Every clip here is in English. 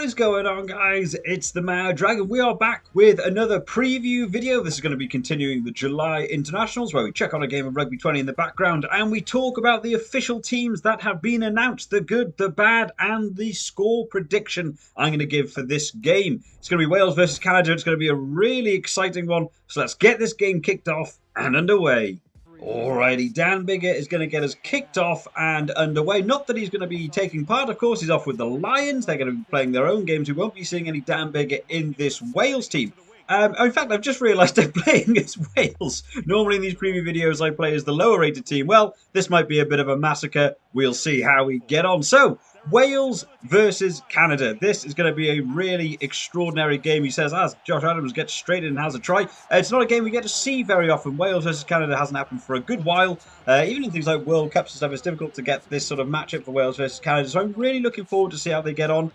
What is going on, guys? It's the Mad Dragon. We are back with another preview video. This is going to be continuing the July internationals, where we check on a game of Rugby 20 in the background and we talk about the official teams that have been announced, the good, the bad, and the score prediction I'm going to give for this game. It's going to be Wales versus Canada. It's going to be a really exciting one. So let's get this game kicked off and underway. Alrighty, Dan Biggett is going to get us kicked off and underway. Not that he's going to be taking part, of course. He's off with the Lions. They're going to be playing their own games. We won't be seeing any Dan Biggett in this Wales team. In fact, I've just realised I'm playing as Wales. Normally in these preview videos, I play as the lower rated team. Well, this might be a bit of a massacre. We'll see how we get on. So, Wales versus Canada. This is going to be a really extraordinary game. He says, as Josh Adams gets straight in and has a try. It's not a game we get to see very often. Wales versus Canada hasn't happened for a good while. Even in things like World Cups and stuff, it's difficult to get this sort of matchup for Wales versus Canada. So I'm really looking forward to see how they get on.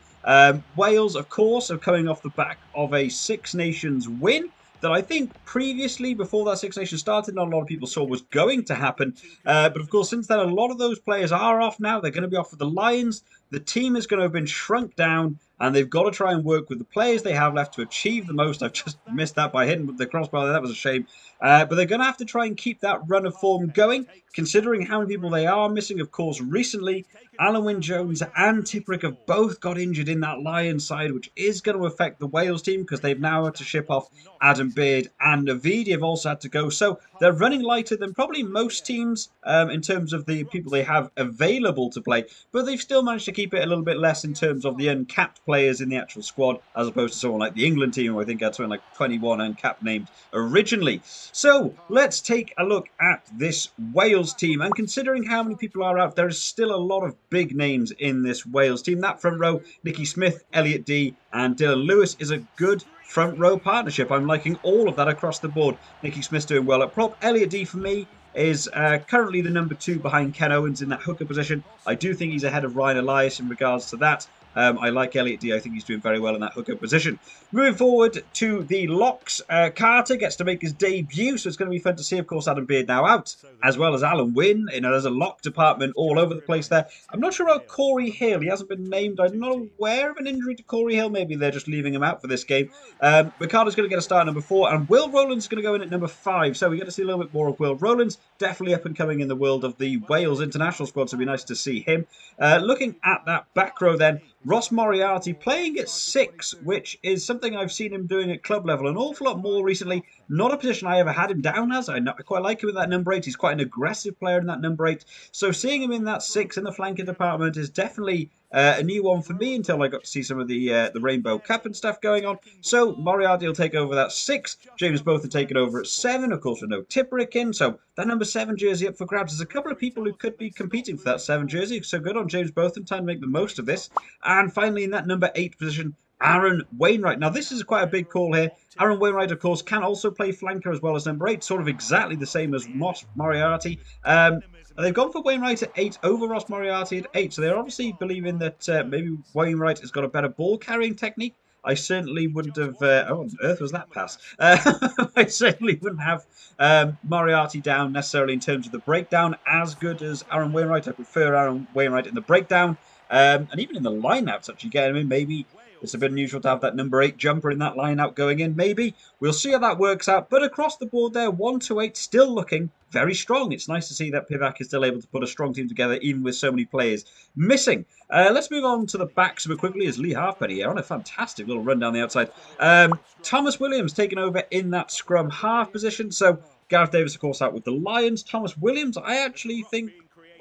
Wales, of course, are coming off the back of a Six Nations win that I think previously, before that Six Nations started, not a lot of people saw was going to happen. But of course, since then, a lot of those players are off now. They're going to be off with the Lions. The team is going to have been shrunk down, and they've got to try and work with the players they have left to achieve the most. I've just missed that by hitting with the crossbar there. That was a shame. But they're going to have to try and keep that run of form going, considering how many people they are missing. Of course, recently, Alan Wynne-Jones and Tipuric have both got injured in that Lions side, which is going to affect the Wales team because they've now had to ship off Adam Beard and Navidi have also had to go. So they're running lighter than probably most teams in terms of the people they have available to play. But they've still managed to keep it a little bit less in terms of the uncapped players in the actual squad, as opposed to someone like the England team, who I think had something like 21 uncapped named originally. So let's take a look at this Wales team. And considering how many people are out, there is still a lot of big names in this Wales team. That front row, Nicky Smith, Elliot Dee and Dylan Lewis, is a good front row partnership. I'm liking all of that across the board. Nicky Smith's doing well at prop. Elliot Dee, for me, is currently the number 2 behind Ken Owens in that hooker position. I do think he's ahead of Ryan Elias in regards to that. I like Elliot Dee. I think he's doing very well in that hooker position. Moving forward to the locks, Carter gets to make his debut, so it's going to be fun to see. Of course, Adam Beard now out, as well as Alan Wynne. You know, there's a lock department all over the place there. I'm not sure about Corey Hill. He hasn't been named. I'm not aware of an injury to Corey Hill. Maybe they're just leaving him out for this game. Ricardo's going to get a start at number 4, and Will Rowland's is going to go in at number 5. So we get to see a little bit more of Will Rowland's. Definitely up and coming in the world of the Wales international squad, so it'll be nice to see him. Looking at that back row then, Ross Moriarty playing at 6, which is something I've seen him doing at club level an awful lot more recently. Not a position I ever had him down as. I quite like him in that number 8. He's quite an aggressive player in that number 8. So seeing him in that 6 in the flanking department is definitely a new one for me until I got to see some of the Rainbow Cup and stuff going on. So Moriarty will take over that 6. James Botham taking over at 7. Of course, with no Tipuric in. So that number 7 jersey up for grabs. There's a couple of people who could be competing for that 7 jersey. So good on James Botham, trying to make the most of this. And finally, in that number 8 position, Aaron Wainwright. Now, this is quite a big call here. Aaron Wainwright, of course, can also play flanker as well as number 8. Sort of exactly the same as Ross Moriarty. They've gone for Wainwright at 8 over Ross Moriarty at 8. So they're obviously believing that maybe Wainwright has got a better ball carrying technique. I certainly wouldn't have... oh, what on earth was that pass? I certainly wouldn't have Moriarty down necessarily in terms of the breakdown as good as Aaron Wainwright. I prefer Aaron Wainwright in the breakdown. And even in the line-outs, actually, get him in. Maybe it's a bit unusual to have that number 8 jumper in that line-out going in. Maybe. We'll see how that works out. But across the board there, 1 to 8, still looking very strong. It's nice to see that Pivac is still able to put a strong team together, even with so many players missing. Let's move on to the back super quickly as Lee Halfpenny here on a fantastic little run down the outside. Thomas Williams taking over in that scrum half position. So Gareth Davis, of course, out with the Lions. Thomas Williams, I actually think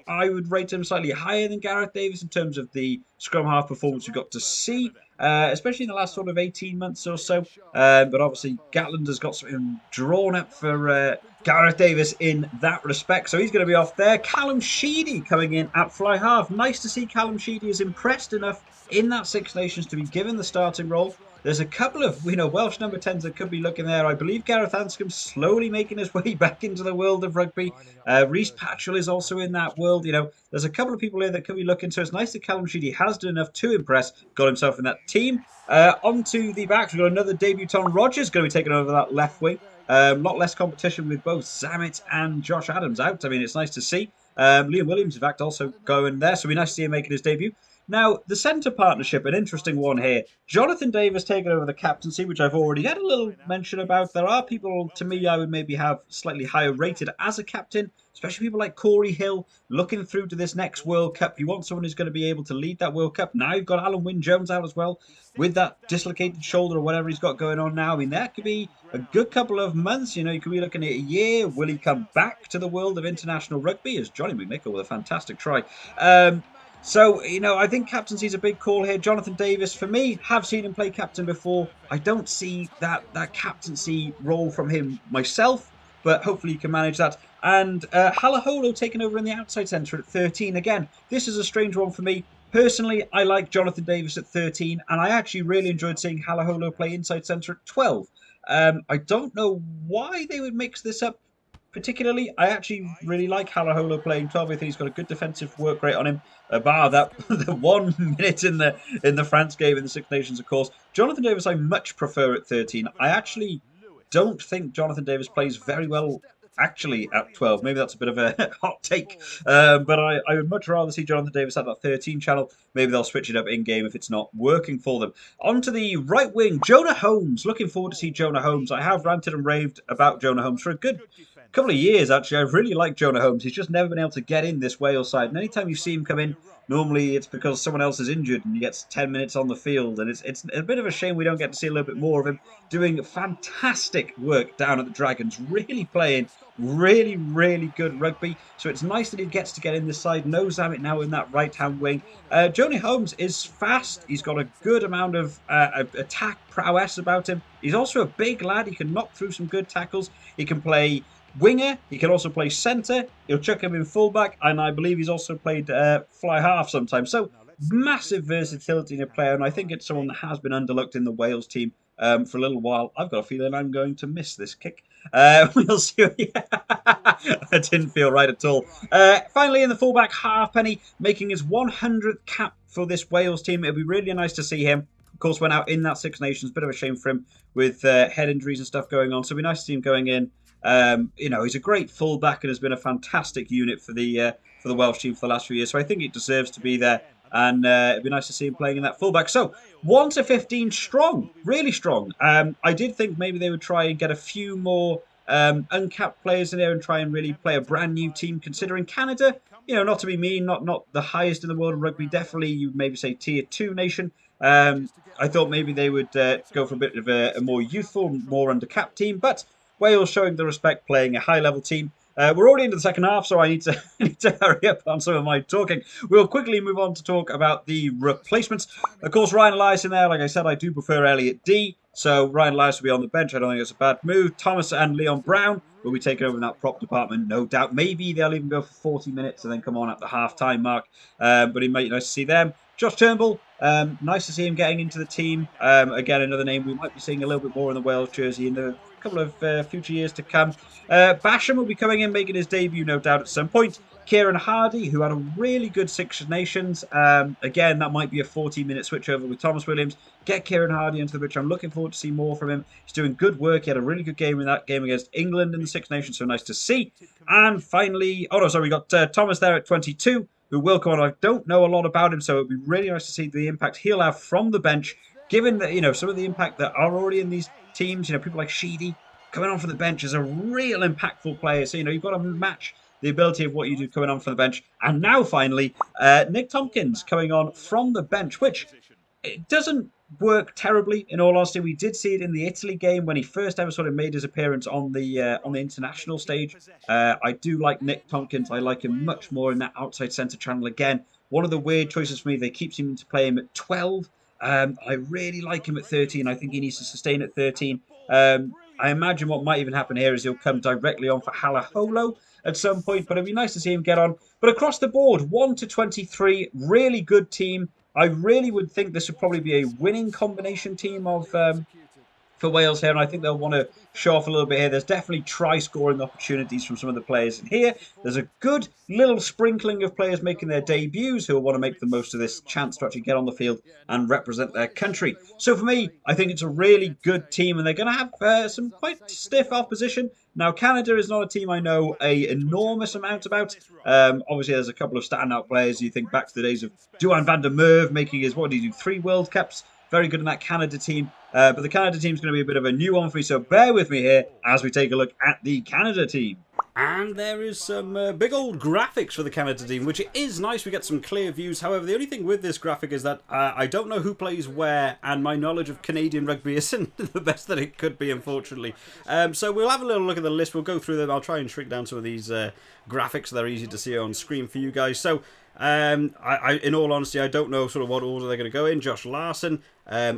I would rate him slightly higher than Gareth Davis in terms of the scrum half performance we got to see, especially in the last sort of 18 months or so. But obviously, Gatland has got something drawn up for Gareth Davis in that respect, so he's going to be off there. Callum Sheedy coming in at fly half. Nice to see Callum Sheedy is impressed enough in that Six Nations to be given the starting role. There's a couple of, Welsh number 10s that could be looking there. I believe Gareth Anscombe slowly making his way back into the world of rugby. Reece Patchell is also in that world. There's a couple of people here that could be looking. So it's nice that Callum Sheedy has done enough to impress, got himself in that team. Onto the backs, we've got another debutant. Rogers going to be taking over that left wing. A lot less competition with both Zammit and Josh Adams out. I mean, it's nice to see. Liam Williams, in fact, also going there. So it'll be nice to see him making his debut. Now, the centre partnership, an interesting one here. Jonathan Davis taking over the captaincy, which I've already had a little mention about. There are people, to me, I would maybe have slightly higher rated as a captain, especially people like Corey Hill, looking through to this next World Cup. You want someone who's going to be able to lead that World Cup. Now you've got Alan Wynne-Jones out as well, with that dislocated shoulder or whatever he's got going on now. I mean, that could be a good couple of months. You could be looking at a year. Will he come back to the world of international rugby? As Johnny McNichol with a fantastic try. So, I think captaincy is a big call here. Jonathan Davis, for me, have seen him play captain before. I don't see that captaincy role from him myself, but hopefully he can manage that. And Halaholo taking over in the outside centre at 13. Again, this is a strange one for me. Personally, I like Jonathan Davis at 13, and I actually really enjoyed seeing Halaholo play inside centre at 12. I don't know why they would mix this up particularly. I actually really like Halaholo playing 12. I think he's got a good defensive work rate on him. Bar that the 1 minute in the France game in the Six Nations, of course. Jonathan Davis I much prefer at 13. I actually don't think Jonathan Davis plays very well actually at 12. Maybe that's a bit of a hot take, but I would much rather see Jonathan Davis at that 13 channel. Maybe they'll switch it up in-game if it's not working for them. On to the right wing, Jonah Holmes. Looking forward to see Jonah Holmes. I have ranted and raved about Jonah Holmes for a good couple of years, actually. I've really liked Jonah Holmes. He's just never been able to get in this Wales side. And anytime you see him come in, normally it's because someone else is injured and he gets 10 minutes on the field. And it's a bit of a shame we don't get to see a little bit more of him doing fantastic work down at the Dragons. Really playing really, really good rugby. So it's nice that he gets to get in this side. No Zammit now in that right-hand wing. Joni Holmes is fast. He's got a good amount of attack prowess about him. He's also a big lad. He can knock through some good tackles. He can play winger. He can also play centre. He'll chuck him in fullback, and I believe he's also played fly half sometimes. So massive versatility in a player, and I think it's someone that has been underlooked in the Wales team for a little while. I've got a feeling I'm going to miss this kick. We'll see. That didn't feel right at all. Finally, in the fullback, Halfpenny making his 100th cap for this Wales team. It'd be really nice to see him. Of course, went out in that Six Nations. Bit of a shame for him with head injuries and stuff going on. So it'd be nice to see him going in. He's a great fullback and has been a fantastic unit for the Welsh team for the last few years. So I think he deserves to be there, and it'd be nice to see him playing in that fullback. So 1 to 15, strong, really strong. I did think maybe they would try and get a few more uncapped players in there and try and really play a brand new team. Considering Canada, not to be mean, not the highest in the world of rugby. Definitely, you maybe say tier 2 nation. I thought maybe they would go for a bit of a more youthful, more undercapped team, but Wales showing the respect, playing a high-level team. We're already into the second half, so I need to hurry up on some of my talking. We'll quickly move on to talk about the replacements. Of course, Ryan Elias in there. Like I said, I do prefer Elliot D. So Ryan Elias will be on the bench. I don't think it's a bad move. Thomas and Leon Brown will be taking over in that prop department, no doubt. Maybe they'll even go for 40 minutes and then come on at the half-time mark. But it might be nice to see them. Josh Turnbull, nice to see him getting into the team. Again, another name we might be seeing a little bit more in the Wales jersey in the couple of future years to come. Basham will be coming in, making his debut, no doubt, at some point. Kieran Hardy, who had a really good Six Nations. Again, that might be a 40-minute switchover with Thomas Williams. Get Kieran Hardy into the pitch. I'm looking forward to see more from him. He's doing good work. He had a really good game in that game against England in the Six Nations, so nice to see. And finally, we got Thomas there at 22, who will come on. I don't know a lot about him, so it'd be really nice to see the impact he'll have from the bench, given that, some of the impact that are already in these teams, people like Sheedy coming on from the bench is a real impactful player. So, you've got to match the ability of what you do coming on from the bench. And now, finally, Nick Tompkins coming on from the bench, which it doesn't work terribly, in all honesty. We did see it in the Italy game when he first ever sort of made his appearance on the international stage. I do like Nick Tompkins. I like him much more in that outside centre channel. Again, one of the weird choices for me. They keep seeming to play him at 12. I really like him at 13. I think he needs to sustain at 13. I imagine what might even happen here is he'll come directly on for Halaholo at some point, but it'd be nice to see him get on. But across the board, 1 to 23, really good team. I really would think this would probably be a winning combination team of for Wales here, and I think they'll want to show off a little bit here. There's definitely try-scoring opportunities from some of the players in here. There's a good little sprinkling of players making their debuts who will want to make the most of this chance to actually get on the field and represent their country. So for me, I think it's a really good team, and they're going to have some quite stiff opposition. Now, Canada is not a team I know an enormous amount about. Obviously, there's a couple of standout players. You think back to the days of Duan van der Merwe making his, what did he do, 3 World Cups? Very good in that Canada team. But the Canada team is going to be a bit of a new one for me, so bear with me here as we take a look at the Canada team. And there is some big old graphics for the Canada team, which is nice. We get some clear views. However, the only thing with this graphic is that I don't know who plays where, and my knowledge of Canadian rugby isn't the best that it could be, unfortunately. So we'll have a little look at the list. We'll go through them. I'll try and shrink down some of these graphics so they're easy to see on screen for you guys. So, in all honesty, I don't know sort of what order they're going to go in. Josh Larson,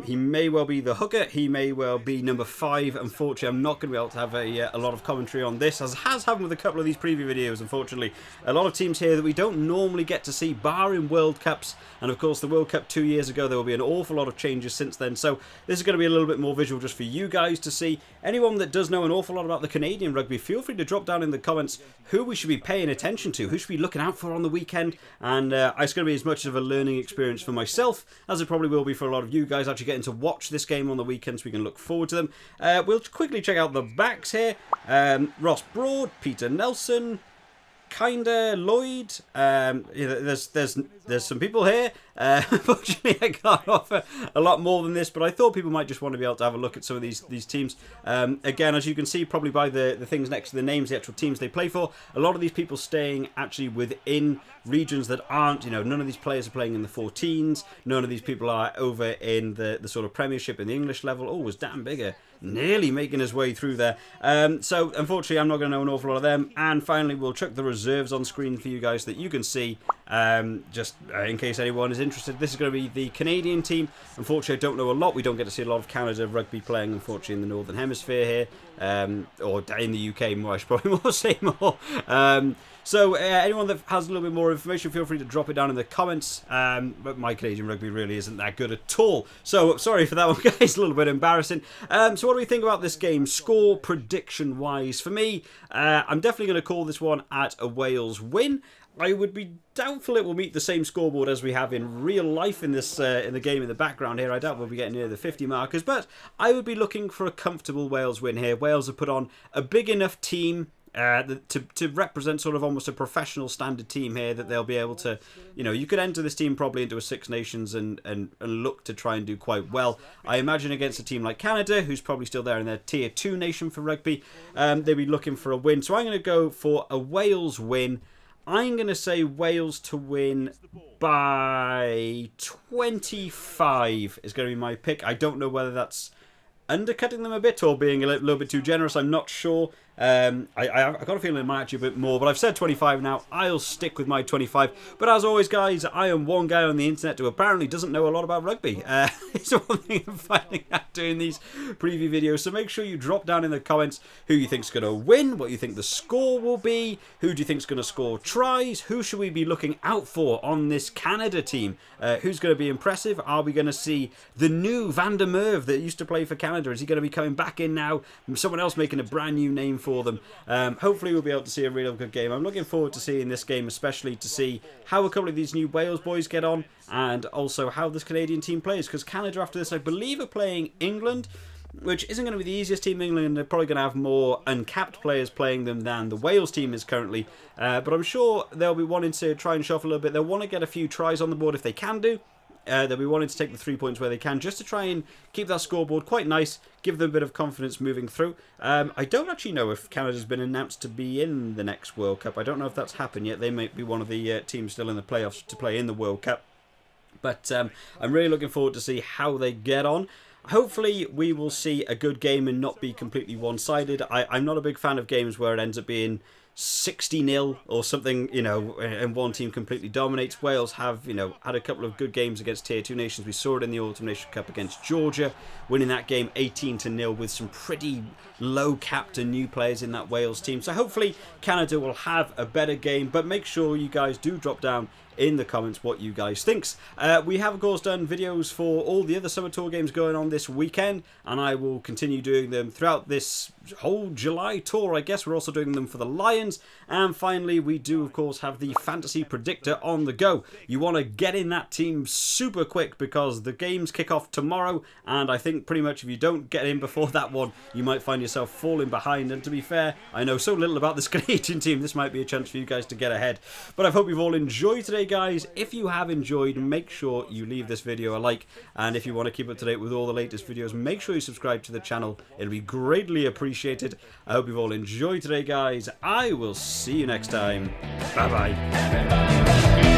he may well be the hooker. He may well be number 5. Unfortunately, I'm not going to be able to have a lot of commentary on this, as has happened with a couple of these preview videos, unfortunately. A lot of teams here that we don't normally get to see, barring World Cups. And of course, the World Cup 2 years ago, there will be an awful lot of changes since then. So this is going to be a little bit more visual just for you guys to see. Anyone that does know an awful lot about the Canadian rugby, feel free to drop down in the comments who we should be paying attention to, who should we be looking out for on the weekend. And it's going to be as much of a learning experience for myself as it probably will be for a lot of you guys actually getting to watch this game on the weekend, so we can look forward to them. We'll quickly check out the backs here. Ross Broad, Peter Nelson, Kinda Lloyd. There's some people here. Unfortunately, I can't offer a lot more than this, but I thought people might just want to be able to have a look at some of these teams. Again, as you can see, probably by the things next to the names, the actual teams they play for, a lot of these people staying actually within regions that aren't, none of these players are playing in the 14s. None of these people are over in the sort of Premiership in the English level. Oh, was Dan Bigger nearly making his way through there. So, unfortunately, I'm not going to know an awful lot of them. And finally, we'll chuck the reserves on screen for you guys so that you can see, just in case anyone is interested. This is going to be the Canadian team. Unfortunately, I don't know a lot. We don't get to see a lot of Canada rugby playing, unfortunately, in the Northern Hemisphere here. Or in the UK more, I should probably more say more. So anyone that has a little bit more information, feel free to drop it down in the comments. But my Canadian rugby really isn't that good at all. So sorry for that one, guys. A little bit embarrassing. So what do we think about this game? Score prediction-wise, for me, I'm definitely going to call this one at a Wales win. I would be doubtful it will meet the same scoreboard as we have in real life in this in the game in the background here. I doubt we'll be getting near the 50 markers, but I would be looking for a comfortable Wales win here. Wales have put on a big enough team to represent sort of almost a professional standard team here, that they'll be able to, you could enter this team probably into a Six Nations and look to try and do quite well. I imagine against a team like Canada, who's probably still there in their Tier 2 nation for rugby, they'll be looking for a win. So I'm going to go for a Wales win. I'm going to say Wales to win by 25 is going to be my pick. I don't know whether that's undercutting them a bit or being a little bit too generous. I'm not sure. I've got a feeling it might actually be a bit more, but I've said 25 now. I'll stick with my 25. But as always, guys, I am one guy on the internet who apparently doesn't know a lot about rugby. It's one thing I'm finding out doing these preview videos. So make sure you drop down in the comments who you think's going to win, what you think the score will be, who do you think's going to score tries, who should we be looking out for on this Canada team, who's going to be impressive. Are we going to see the new Van der Merwe that used to play for Canada? Is he going to be coming back in now? Someone else making a brand new name for them. Hopefully we'll be able to see a real good game. I'm looking forward to seeing this game, especially to see how a couple of these new Wales boys get on, and also how this Canadian team plays, because Canada after this I believe are playing England, which isn't going to be the easiest team in England. They're probably going to have more uncapped players playing them than the Wales team is currently, but I'm sure they'll be wanting to try and shuffle a little bit. They'll want to get a few tries on the board if they can do. They'll be wanting to take the 3 points where they can, just to try and keep that scoreboard quite nice, give them a bit of confidence moving through. I don't actually know if Canada's been announced to be in the next World Cup. I don't know if that's happened yet. They might be one of the teams still in the playoffs to play in the World Cup. But I'm really looking forward to see how they get on. Hopefully we will see a good game and not be completely one-sided. I'm not a big fan of games where it ends up being 60-0 or something, and one team completely dominates. Wales have, had a couple of good games against Tier 2 nations. We saw it in the Autumn Nation Cup against Georgia, winning that game 18-0 with some pretty low-capped and new players in that Wales team. So hopefully Canada will have a better game, but make sure you guys do drop down in the comments what you guys think. We have, of course, done videos for all the other Summer Tour games going on this weekend, and I will continue doing them throughout this whole July tour, I guess. We're also doing them for the Lions, and finally we do, of course, have the Fantasy Predictor on the go. You want to get in that team super quick because the games kick off tomorrow, and I think pretty much if you don't get in before that one, you might find yourself falling behind. And to be fair, I know so little about this Canadian team, this might be a chance for you guys to get ahead. But I hope you've all enjoyed today, guys. If you have enjoyed, make sure you leave this video a like, and if you want to keep up to date with all the latest videos, make sure you subscribe to the channel. It'll be greatly appreciated. I hope you've all enjoyed today, guys. I will see you next time. Bye bye.